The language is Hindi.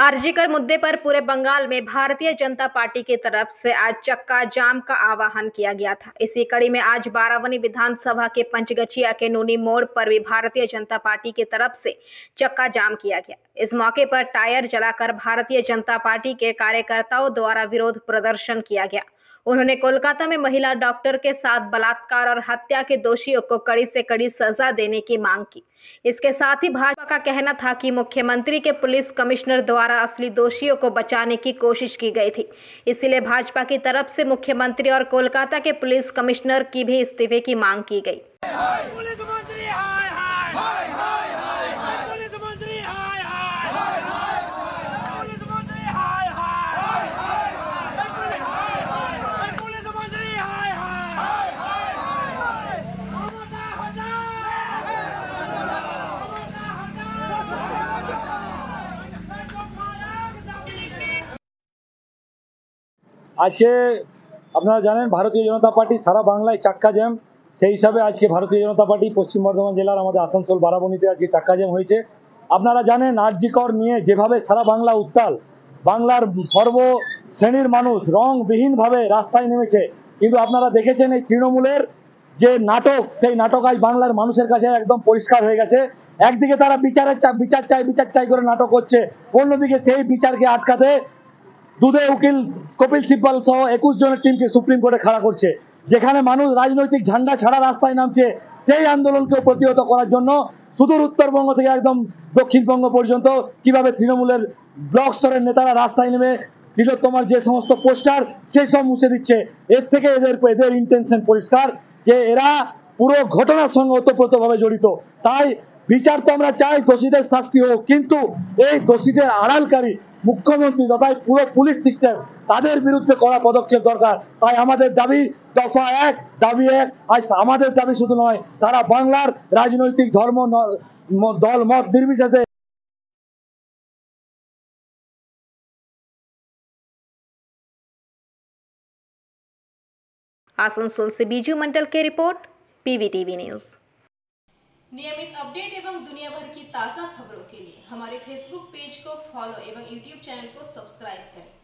आरजीकर मुद्दे पर पूरे बंगाल में भारतीय जनता पार्टी की तरफ से आज चक्का जाम का आह्वान किया गया था। इसी कड़ी में आज बारावनी विधानसभा के पंचगछिया के नूनी मोड़ पर भी भारतीय जनता पार्टी की तरफ से चक्का जाम किया गया। इस मौके पर टायर जलाकर भारतीय जनता पार्टी के कार्यकर्ताओं द्वारा विरोध प्रदर्शन किया गया। उन्होंने कोलकाता में महिला डॉक्टर के साथ बलात्कार और हत्या के दोषियों को कड़ी से कड़ी सजा देने की मांग की। इसके साथ ही भाजपा का कहना था कि मुख्यमंत्री के पुलिस कमिश्नर द्वारा असली दोषियों को बचाने की कोशिश की गई थी, इसलिए भाजपा की तरफ से मुख्यमंत्री और कोलकाता के पुलिस कमिश्नर की भी इस्तीफे की मांग की गई। आज के अपना जानें भारतीय जनता पार्टी सारा बांगलाय चक्का जैम से हिसाब से आज के भारतीय जनता पार्टी पश्चिम बर्धमान जिलार हमारे आसानसोल बाराबनीते आज चक्का जैम होयेछे। आपनारा जानें आरजीकर निये जेभावे सारा बांगला उत्ताल, बांगलार सर्व श्रेणीर मानुष रंगविहीन भावे रास्ताय नेमेछे, किन्तु आपनारा देखेछेन एई तृणमूलेर जे नाटक सेई नाटक आज बांगलार मानुषेर काछे एकदम परिष्कार हये गेछे। एकदिके तारा বিচার চাই করে नाटक হচ্ছে, অন্যদিকে সেই বিচারকে আটকাতে দুধে উকিল কপিল সিব্বল সহ 21 জনের টিমকে সুপ্রিম কোর্টে খাড়া করছে, যেখানে মানুষ রাজনৈতিক ঝান্ডা ছাড়া রাস্তায় নামছে সেই আন্দোলনকে প্রতিহত করার জন্য সুদূর উত্তরবঙ্গ থেকে একদম দক্ষিণবঙ্গ পর্যন্ত কিভাবে তৃণমূলের ব্লক স্তরের নেতারা রাস্তায় নেমে তিলোত্তমার যে সমস্ত পোস্টার সেই সব মুছে দিচ্ছে। এর থেকে এদের ইন্টেনশন পরিষ্কার যে এরা পুরো ঘটনার সঙ্গে ওতপ্রোতভাবে জড়িত। তাই বিচার তো আমরা চাই, দোষীদের শাস্তি হোক, কিন্তু এই দোষীদের আড়ালকারী মুখ্যমন্ত্রী তথা পুরো পুলিশ সিস্টেম তাদের বিরুদ্ধে কড়া পদক্ষেপ দরকার। তাই আমাদের দাবি দফা এক, দাবি এক। আজ আমাদের দাবি শুধু নয়, সারা বাংলার রাজনৈতিক ধর্ম দল মত নির্বিশেষে आसनसोल से बीजू मंडल की रिपोर्ट, पीवीटीवी न्यूज। नियमित अपडेट एवं दुनिया भर की ताज़ा खबरों के लिए हमारे फेसबुक पेज को फॉलो एवं यूट्यूब चैनल को सब्सक्राइब करें।